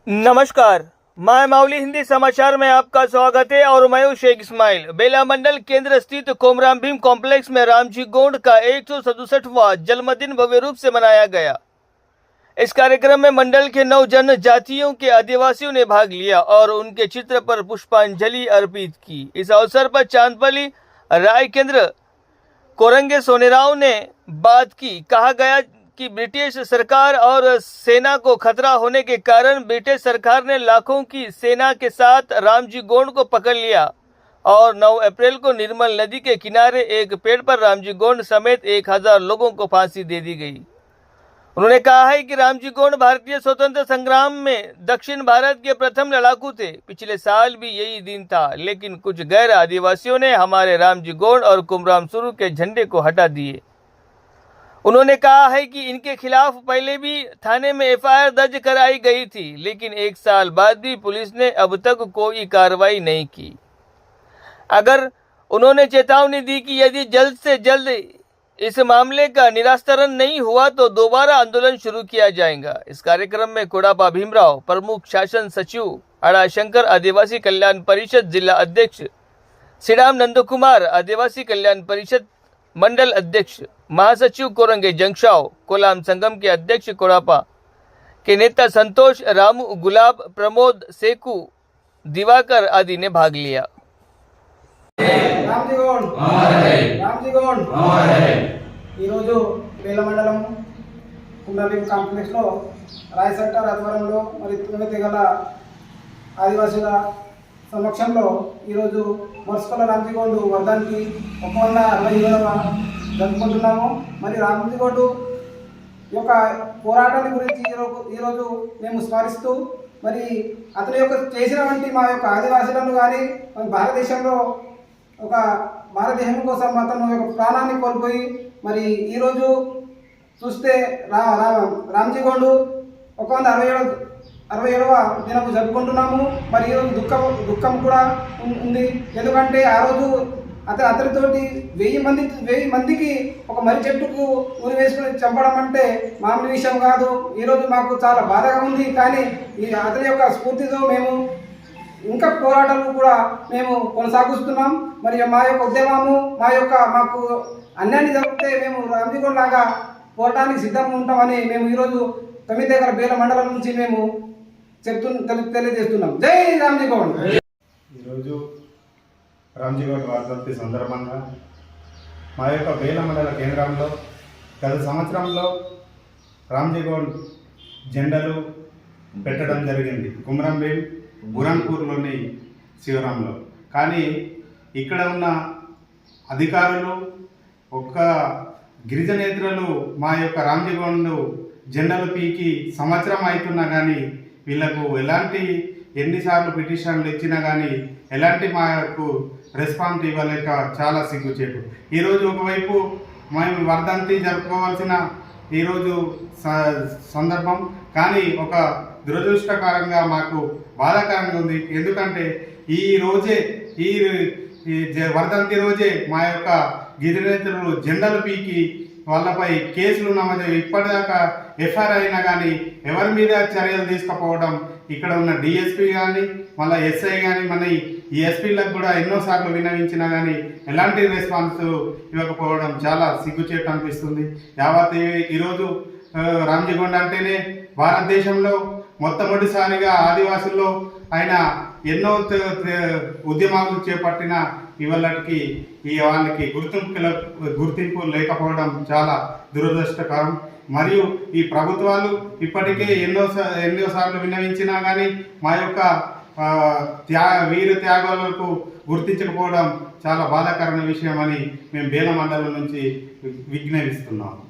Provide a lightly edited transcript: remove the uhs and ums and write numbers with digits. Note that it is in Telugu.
नमस्कार, मैं माउली हिंदी समाचार में आपका स्वागत है और मैं हूं शेख इस्माइल। बेला मंडल केंद्र स्थित कोमराम भीम कॉम्प्लेक्स में रामजी गोंड का 167वां जन्मदिन भव्य रूप से मनाया गया। इस कार्यक्रम में मंडल के 9 जनजातियों के आदिवासियों ने भाग लिया और उनके चित्र पर पुष्पांजलि अर्पित की। इस अवसर पर चांदपली राय केंद्र कोरंगे सोनेराव ने बात की। कहा गया कि ब्रिटिश सरकार और सेना को खतरा होने के कारण ब्रिटिश सरकार ने लाखों की सेना के साथ रामजी गोंड को पकड़ लिया और 9 अप्रैल को निर्मल नदी के किनारे एक पेड़ पर रामजी गोंड समेत 1000 लोगों को फांसी दे दी गई। उन्होंने कहा है कि रामजी गोंड भारतीय स्वतंत्र संग्राम में दक्षिण भारत के प्रथम लड़ाकू थे। पिछले साल भी यही दिन था, लेकिन कुछ गैर आदिवासियों ने हमारे रामजी गोंड और कुमराम सुरु के झंडे को हटा दिए। उन्होंने कहा है कि इनके खिलाफ पहले भी थाने में एफआईआर दर्ज कराई गई थी, लेकिन 1 साल बाद भी पुलिस ने अब तक कोई कार्रवाई नहीं की। अगर उन्होंने चेतावनी दी कि यदि जल्द से जल्द इस मामले का निरास्तरण नहीं हुआ तो दोबारा आंदोलन शुरू किया जाएगा। इस कार्यक्रम में कोडापा भीमराव, प्रमुख शासन सचिव अड़ाशंकर, आदिवासी कल्याण परिषद जिला अध्यक्ष श्रीराम नंदकुमार, आदिवासी कल्याण परिषद मंडल अध्यक्ष, महासचिव कोरंगे जंगशाव, कोलाम संगम के अध्यक्ष कोडापा के नेता संतोष, रामू, गुलाब, प्रमोद, सेकू, दिवाकर आदि ने भाग लिया। बेला मंडलम कुमराम कांप्लेक्स राय सेक्टर आध्वर्యంలో మరి 9 తెగల ఆదివాసీల సమక్షంలో ఈరోజు మర్స్కల రామజీ గోండ్ వర్ధంతి 167వ జరుపుకుంటున్నాము। మరి రామజీ గోండ్ యొక్క పోరాటాన్ని గురించి ఈరోజు మేము స్మరిస్తూ మరి అతని యొక్క చేసినటువంటి మా యొక్క ఆదివాసీలను కానీ భారతదేశంలో ఒక భారతదేశం కోసం అతను యొక్క ప్రాణాన్ని కోల్పోయి మరి ఈరోజు చూస్తే రామజీ గోండ్ 167వ దినపు జరుపుకుంటున్నాము। మరి ఈరోజు దుఃఖం కూడా ఉంది, ఎందుకంటే ఆ రోజు అతనితోటి 1000 మందికి ఒక మర్రి చెట్టుకు ఊరి వేసుకుని చంపడం అంటే మామూలు విషయం కాదు। ఈరోజు మాకు చాలా బాధగా ఉంది, కానీ అతని యొక్క స్ఫూర్తితో మేము ఇంకా పోరాటాలు కూడా మేము కొనసాగిస్తున్నాం। మరి మా యొక్క ఉద్యమము మాకు అన్యాన్ని జరిగితే మేము రామజీ గోండ్ లాగా పోరాటానికి సిద్ధంగా ఉంటామని మేము ఈరోజు 9 తెగల బేల మండలం నుంచి మేము తెలియజేస్తున్నాం। జై రామజీ గోండ్। ఈరోజు రామజీ గోండ్ వర్ధంతి సందర్భంగా మా యొక్క బేల మండల కేంద్రంలో గత సంవత్సరంలో రామజీ గోండ్ జెండాలు పెట్టడం జరిగింది కుమరం భీం బురాన్పూర్లోని శివరాంలో। కానీ ఇక్కడ ఉన్న అధికారులు ఒక్క గిరిజనేతరులు మా యొక్క రామజీ గోండ్ జెండాలు పీకి సంవత్సరం అవుతున్నా కానీ వీళ్ళకు ఎన్నిసార్లు పిటిషన్లు ఇచ్చినా కానీ ఎలాంటి మాకు రెస్పాన్స్ ఇవ్వలేక చాలా సిగ్గుచేటు। ఈరోజు ఒకవైపు మేము వర్ధంతి జరుపుకోవాల్సిన ఈరోజు సందర్భం, కానీ ఒక దురదృష్టకరంగా మాకు బాధాకరంగా ఉంది। ఎందుకంటే ఈ వర్ధంతి రోజే మా యొక్క గిరిజనేతరులు జెండాలు పీకి వాళ్ళపై కేసులు నమోదు, ఇప్పటిదాకా ఎఫ్ఐఆర్ అయినా కానీ ఎవరి మీద చర్యలు తీసుకుపోవడం, ఇక్కడ ఉన్న డిఎస్పీ కానీ మళ్ళీ ఎస్ఐ కానీ మన ఈ ఎస్పీలకు కూడా ఎన్నోసార్లు విన్నవించినా కానీ ఎలాంటి రెస్పాన్స్ ఇవ్వకపోవడం చాలా సిగ్గుచేటు అనిపిస్తుంది। యావత్ ఈరోజు రామజీ గోండ్ అంటేనే భారతదేశంలో మొట్టమొదటిసారిగా ఆదివాసుల్లో ఆయన ఎన్నో ఉద్యమాలు చేపట్టిన ఇవాళకి వాళ్ళకి గుర్తింపు లేకపోవడం చాలా దురదృష్టకరం। మరియు ఈ ప్రభుత్వాలు ఇప్పటికే ఎన్నోసార్లు విన్నవించినా కానీ మా యొక్క వీర త్యాగాలకు గుర్తించకపోవడం చాలా బాధాకరమైన విషయం అని మేము బేల మండలం నుంచి విజ్ఞాపిస్తున్నాము।